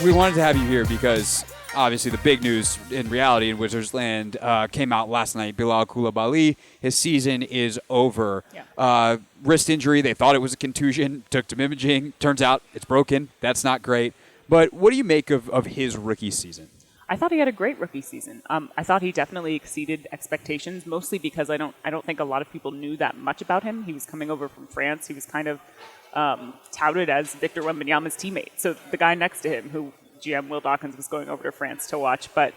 We wanted to have you here because obviously the big news in reality in Wizards land came out last night. Bilal Coulibaly, his season is over. Yeah. Wrist injury, they thought it was a contusion, took some imaging. Turns out it's broken. That's not great. But what do you make of his rookie season? I thought he had a great rookie season. I thought he definitely exceeded expectations, mostly because I don't think a lot of people knew that much about him. He was coming over from France. He was kind of touted as Victor Wembanyama's teammate. So the guy next to him, who GM Will Dawkins was going over to France to watch. But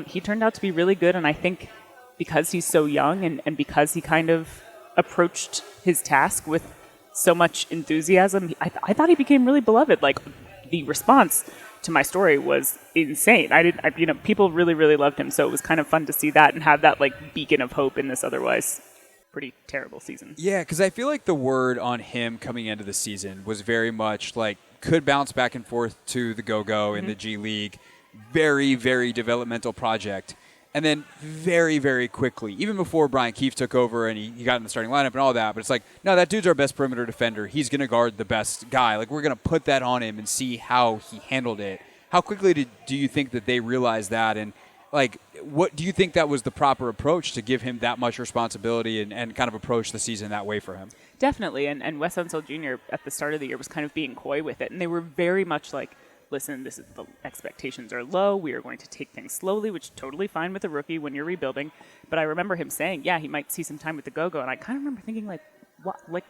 he turned out to be really good, and I think because he's so young and because he kind of approached his task with so much enthusiasm, I thought he became really beloved. Like, the response to my story was insane. People really, really loved him, so it was kind of fun to see that and have that, like, beacon of hope in this otherwise pretty terrible season. Yeah, because I feel like the word on him coming into the season was very much like could bounce back and forth to the go-go in the G League. Very, very developmental project. And then very, very quickly, even before Brian Keefe took over and he got in the starting lineup and all that, but it's like, no, that dude's our best perimeter defender. He's going to guard the best guy. Like, we're going to put that on him and see how he handled it. How quickly do you think that they realized that? And, like, what do you think that was the proper approach to give him that much responsibility and kind of approach the season that way for him? Definitely. And Wes Unseld Jr. at the start of the year was kind of being coy with it. And they were very much like, listen, the expectations are low. We are going to take things slowly, which is totally fine with a rookie when you're rebuilding. But I remember him saying, yeah, he might see some time with the go-go. And I kind of remember thinking,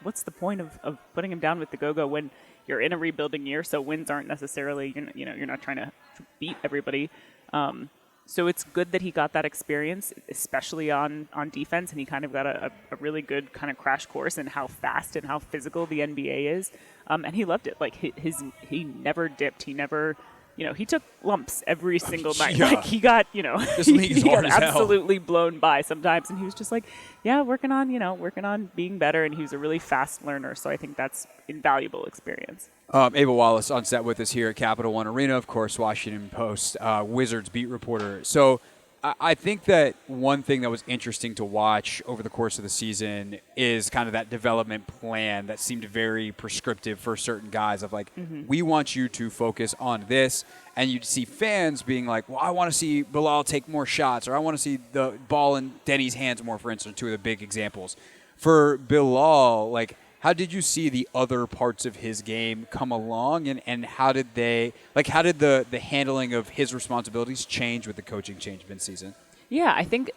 what's the point of putting him down with the go-go when you're in a rebuilding year? So wins aren't necessarily, you're not trying to beat everybody. So it's good that he got that experience, especially on defense, and he kind of got a really good kind of crash course in how fast and how physical the NBA is. And he loved it. Like, he never dipped. He never, he took lumps every single night. Yeah. Like, he got, This league's he hard got as hell. absolutely blown by sometimes. And he was just like, yeah, working on being better. And he was a really fast learner. So I think that's invaluable experience. Ava Wallace on set with us here at Capital One Arena, of course, Washington Post, Wizards beat reporter. So I think that one thing that was interesting to watch over the course of the season is kind of that development plan that seemed very prescriptive for certain guys of like, we want you to focus on this. And you'd see fans being like, well, I want to see Bilal take more shots, or I want to see the ball in Denny's hands more, for instance, two of the big examples. For Bilal, like, how did you see the other parts of his game come along, and how did the handling of his responsibilities change with the coaching change mid-season? Yeah, I think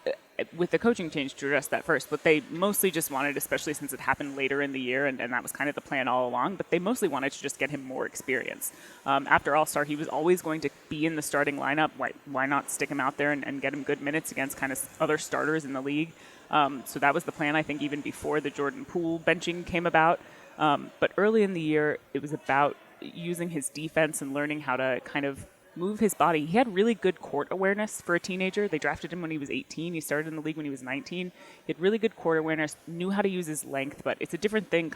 with the coaching change, to address that first, what they mostly just wanted, especially since it happened later in the year, and that was kind of the plan all along, but they mostly wanted to just get him more experience. After All-Star, he was always going to be in the starting lineup. Why not stick him out there and get him good minutes against kind of other starters in the league? So that was the plan, I think, even before the Jordan Poole benching came about. But early in the year, it was about using his defense and learning how to kind of move his body. He had really good court awareness for a teenager. They drafted him when he was 18. He started in the league when he was 19. He had really good court awareness, knew how to use his length, but it's a different thing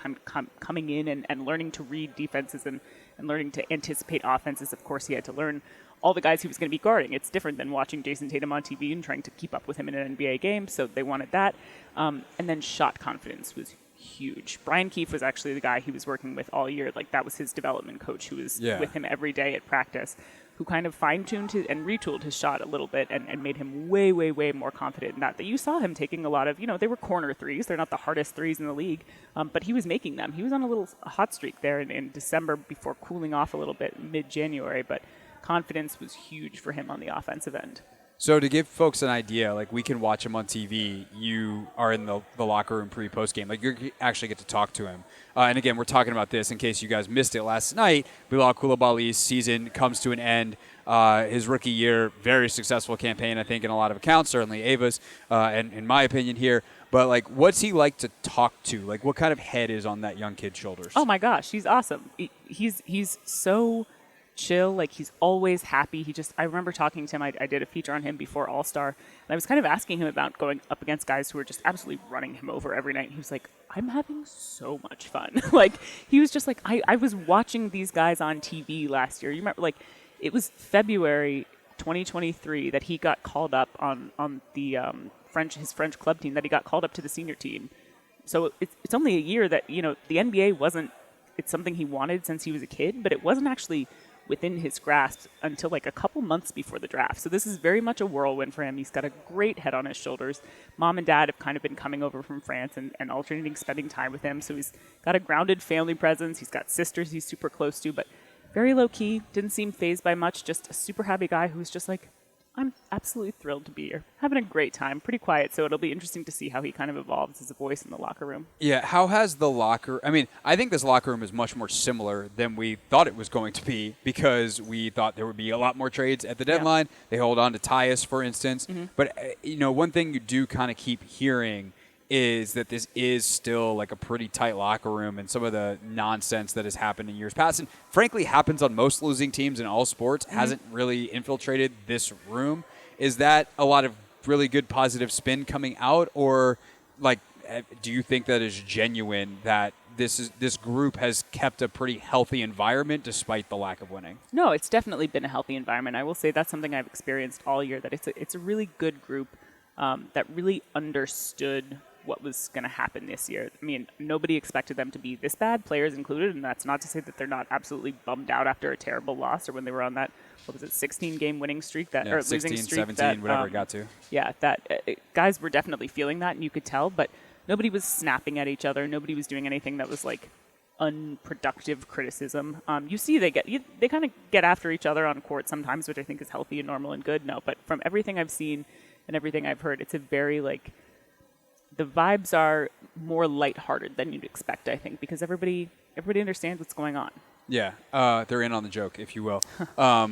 coming in and learning to read defenses and learning to anticipate offenses. Of course, he had to learn all the guys he was going to be guarding. It's different than watching Jason Tatum on TV and trying to keep up with him in an NBA game, so they wanted that. And then shot confidence was huge. Brian Keefe was actually the guy he was working with all year. Like, that was his development coach who was with him every day at practice, who kind of fine-tuned and retooled his shot a little bit and made him way, way, way more confident in that you saw him taking a lot of, they were corner threes. They're not the hardest threes in the league, but he was making them. He was on a little hot streak there in December before cooling off a little bit mid-January, but confidence was huge for him on the offensive end. So to give folks an idea, like, we can watch him on TV. You are in the locker room pre-post game. Like, you actually get to talk to him. And again, we're talking about this in case you guys missed it last night. Bilal Coulibaly's season comes to an end. His rookie year, very successful campaign, I think, in a lot of accounts, certainly Ava's, and in my opinion here. But, like, what's he like to talk to? Like, what kind of head is on that young kid's shoulders? Oh, my gosh. He's awesome. He's so chill. Like, he's always happy. I remember talking to him. I did a feature on him before All-Star, and I was kind of asking him about going up against guys who were just absolutely running him over every night. And he was like, I'm having so much fun. Like, he was just like, I was watching these guys on TV last year. You remember, like, it was February 2023 that he got called up on the his French club team, that he got called up to the senior team. So it's only a year that, the NBA wasn't, it's something he wanted since he was a kid, but it wasn't actually within his grasp until like a couple months before the draft. So this is very much a whirlwind for him. He's got a great head on his shoulders. Mom and dad have kind of been coming over from France and alternating spending time with him. So he's got a grounded family presence. He's got sisters he's super close to, but very low key, didn't seem fazed by much, just a super happy guy who's just like, I'm absolutely thrilled to be here. Having a great time. Pretty quiet, so it'll be interesting to see how he kind of evolves as a voice in the locker room. Yeah, how has the locker... I mean, I think this locker room is much more similar than we thought it was going to be because we thought there would be a lot more trades at the deadline. Yeah. They hold on to Tyus, for instance. Mm-hmm. But, one thing you do kind of keep hearing is that this is still like a pretty tight locker room, and some of the nonsense that has happened in years past, and frankly happens on most losing teams in all sports, hasn't really infiltrated this room. Is that a lot of really good positive spin coming out, or like do you think that is genuine that this group has kept a pretty healthy environment despite the lack of winning? No, it's definitely been a healthy environment. I will say that's something I've experienced all year, that it's a really good group that really understood what was going to happen this year. I mean, nobody expected them to be this bad, players included, and that's not to say that they're not absolutely bummed out after a terrible loss or when they were on that, 16-game winning streak, or 16, losing streak. 17, whatever it got to. Yeah, guys were definitely feeling that, and you could tell, but nobody was snapping at each other. Nobody was doing anything that was like unproductive criticism. You see they kind of get after each other on court sometimes, which I think is healthy and normal and good. No, but from everything I've seen and everything I've heard, it's a very the vibes are more lighthearted than you'd expect, I think, because everybody understands what's going on. Yeah, they're in on the joke, if you will. Not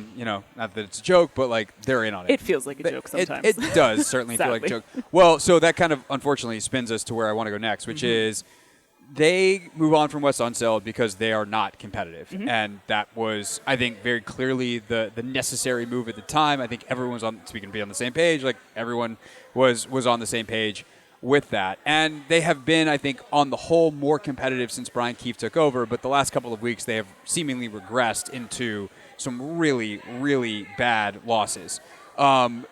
that it's a joke, but they're in on it. It feels like a joke sometimes. It does certainly feel like a joke. Well, so that kind of unfortunately spins us to where I want to go next, which is they move on from West Unseld because they are not competitive. Mm-hmm. And that was, I think, very clearly the necessary move at the time. I think everyone's on the same page. Everyone was on the same page with that. And they have been, I think, on the whole, more competitive since Brian Keefe took over. But the last couple of weeks, they have seemingly regressed into some really, really bad losses.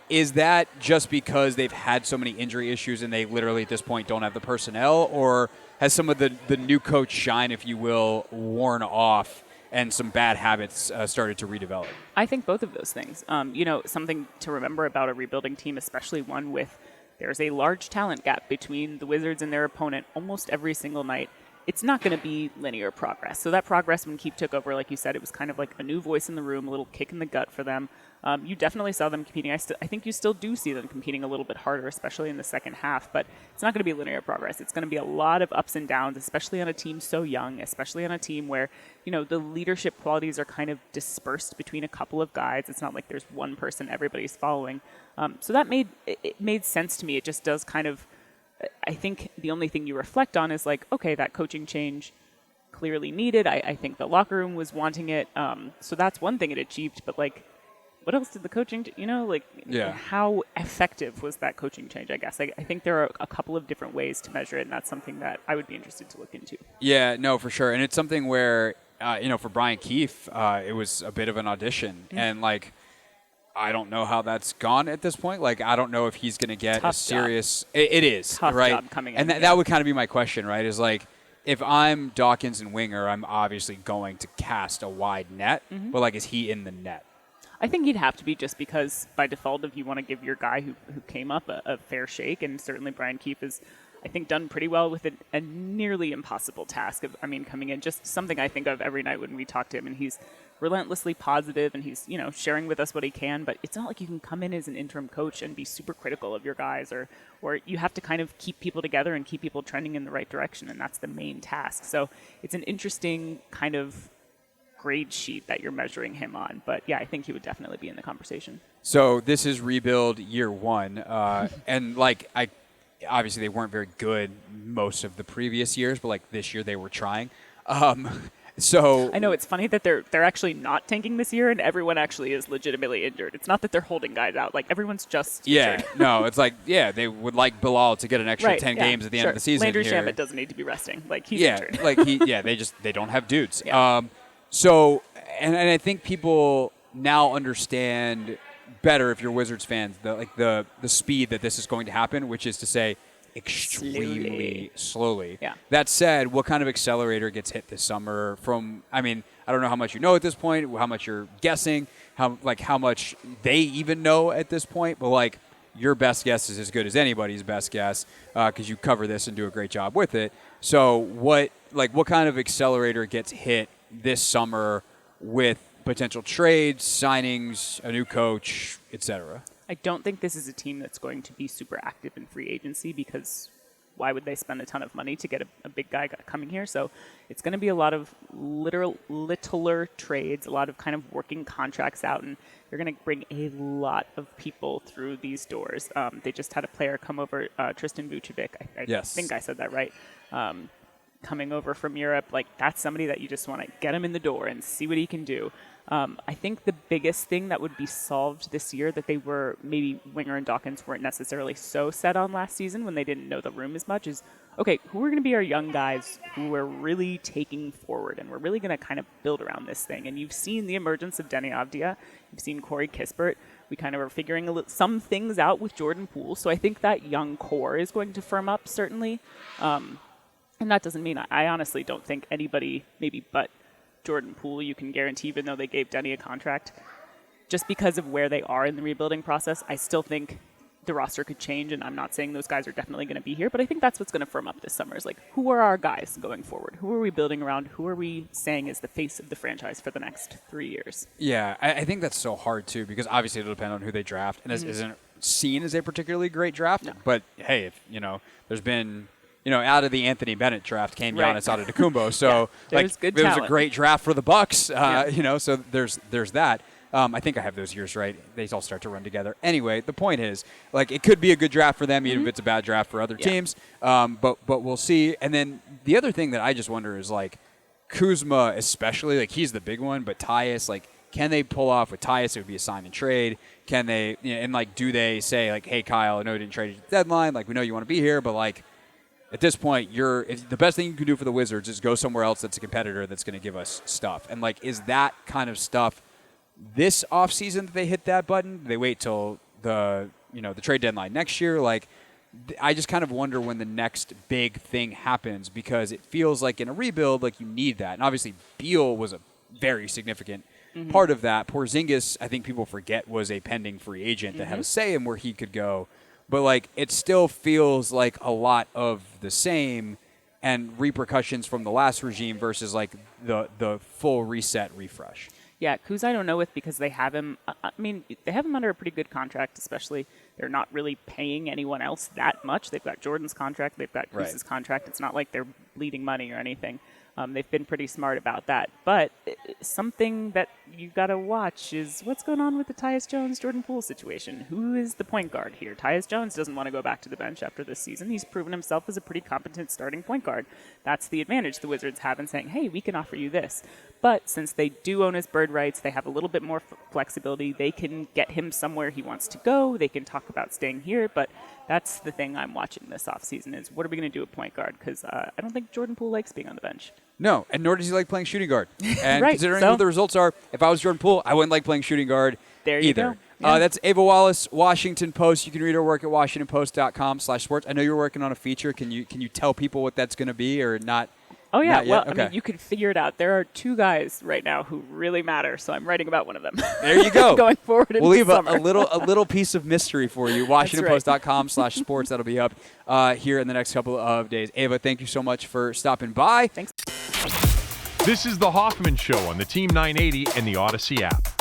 Is that just because they've had so many injury issues and they literally at this point don't have the personnel? Or has some of the new coach shine, if you will, worn off and some bad habits started to redevelop? I think both of those things. Something to remember about a rebuilding team, especially one with there's a large talent gap between the Wizards and their opponent almost every single night. It's not going to be linear progress. So that progress when Keefe took over, like you said, it was kind of like a new voice in the room, a little kick in the gut for them. You definitely saw them competing. I think you still do see them competing a little bit harder, especially in the second half. But it's not going to be linear progress. It's going to be a lot of ups and downs, especially on a team so young, especially on a team where, the leadership qualities are kind of dispersed between a couple of guys. It's not like there's one person everybody's following. So that made sense to me. It just does kind of, I think the only thing you reflect on is okay, that coaching change clearly needed. I think the locker room was wanting it. So that's one thing it achieved. But what else did the coaching, how effective was that coaching change, I guess? I think there are a couple of different ways to measure it, and that's something that I would be interested to look into. Yeah, no, for sure. And it's something where, for Brian Keefe, it was a bit of an audition. Mm-hmm. And, I don't know how that's gone at this point. I don't know if he's going to get tough a serious... Job. It is, tough right? Job coming in. And that would kind of be my question, right? Is if I'm Dawkins and Winger, I'm obviously going to cast a wide net. Mm-hmm. But, is he in the net? I think he'd have to be, just because by default, if you want to give your guy who came up a fair shake, and certainly Brian Keefe has, I think, done pretty well with a nearly impossible task of, coming in. Just something I think of every night when we talk to him, and he's relentlessly positive, and he's, sharing with us what he can, but it's not like you can come in as an interim coach and be super critical of your guys, or you have to kind of keep people together and keep people trending in the right direction, and that's the main task. So it's an interesting kind of grade sheet that you're measuring him on. But yeah, I think he would definitely be in the conversation. So this is rebuild year one. And obviously they weren't very good most of the previous years, but this year they were trying. So I know it's funny that they're actually not tanking this year, and everyone actually is legitimately injured. It's not that they're holding guys out; everyone's just injured. No, it's they would like Bilal to get an extra 10 games at the end of the season. Landry here. Shamet doesn't need to be resting; he's injured. They don't have dudes. Yeah. So I think people now understand better, if you're Wizards fans, the speed that this is going to happen, which is to say, extremely slowly. Yeah. That said, what kind of accelerator gets hit this summer from, I mean, I don't know how much you know at this point, how much you're guessing, how much they even know at this point, but like your best guess is as good as anybody's best guess because you cover this and do a great job with it. So what kind of accelerator gets hit this summer with potential trades, signings, a new coach, etc.? I don't think this is a team that's going to be super active in free agency because why would they spend a ton of money to get a big guy coming here? So it's going to be a lot of littler trades, a lot of kind of working contracts out, and they're going to bring a lot of people through these doors. They just had a player come over, Tristan Vucevic. I think I said that right. Coming over from Europe, like that's somebody that you just want to get him in the door and see what he can do. I think the biggest thing that would be solved this year that they were maybe Winger and Dawkins weren't necessarily so set on last season when they didn't know the room as much is, okay, who are going to be our young guys who we're really taking forward and we're really going to kind of build around this thing. And you've seen the emergence of Denny Avdia. You've seen Corey Kispert. We kind of are figuring some things out with Jordan Poole. So I think that young core is going to firm up, certainly. And that doesn't mean I honestly don't think anybody, maybe but Jordan Poole, you can guarantee, even though they gave Denny a contract, just because of where they are in the rebuilding process, I still think the roster could change, and I'm not saying those guys are definitely going to be here, but I think that's what's going to firm up this summer is like, who are our guys going forward? Who are we building around? Who are we saying is the face of the franchise for the next 3 years? Yeah, I think that's so hard, too, because obviously it'll depend on who they draft, and this isn't seen as a particularly great draft, but hey, if, there's been... out of the Anthony Bennett draft came Giannis Antetokounmpo. So, it was a great draft for the Bucks. So there's that. I think I have those years right. They all start to run together. Anyway, the point is, it could be a good draft for them, even if it's a bad draft for other teams. But we'll see. And then the other thing that I just wonder is, Kuzma especially, he's the big one, but Tyus, can they pull off with Tyus? It would be a sign and trade. Can they, do they say, hey, Kyle, I know you didn't trade at the deadline. We know you want to be here, but, at this point, the best thing you can do for the Wizards is go somewhere else that's a competitor that's going to give us stuff. And, is that kind of stuff this offseason that they hit that button? Do they wait till the trade deadline next year? I just kind of wonder when the next big thing happens because it feels like in a rebuild, you need that. And obviously, Beal was a very significant part of that. Porzingis, I think people forget, was a pending free agent that had a say in where he could go. But, it still feels like a lot of the same and repercussions from the last regime versus, the full reset refresh. Yeah, Kuz I don't know with because they have him. They have him under a pretty good contract, especially. They're not really paying anyone else that much. They've got Jordan's contract. They've got Kuz's contract. It's not like they're bleeding money or anything. They've been pretty smart about that. But something that you've got to watch is what's going on with the Tyus Jones-Jordan Poole situation. Who is the point guard here? Tyus Jones doesn't want to go back to the bench after this season. He's proven himself as a pretty competent starting point guard. That's the advantage the Wizards have in saying, hey, we can offer you this. But since they do own his bird rights, they have a little bit more flexibility. They can get him somewhere he wants to go. They can talk about staying here. But that's the thing I'm watching this offseason is what are we going to do at point guard? Because I don't think Jordan Poole likes being on the bench. No, and nor does he like playing shooting guard. And considering what the results are, if I was Jordan Poole, I wouldn't like playing shooting guard there you either. Go. Yeah. That's Ava Wallace, Washington Post. You can read her work at WashingtonPost.com/sports. I know you're working on a feature. Can you tell people what that's going to be or not? Oh, yeah. Well, okay. You can figure it out. There are two guys right now who really matter, so I'm writing about one of them. There you go. Going forward into we'll leave summer. a little piece of mystery for you. WashingtonPost.com/sports. That'll be up here in the next couple of days. Ava, thank you so much for stopping by. Thanks. This is The Hoffman Show on the Team 980 and the Odyssey app.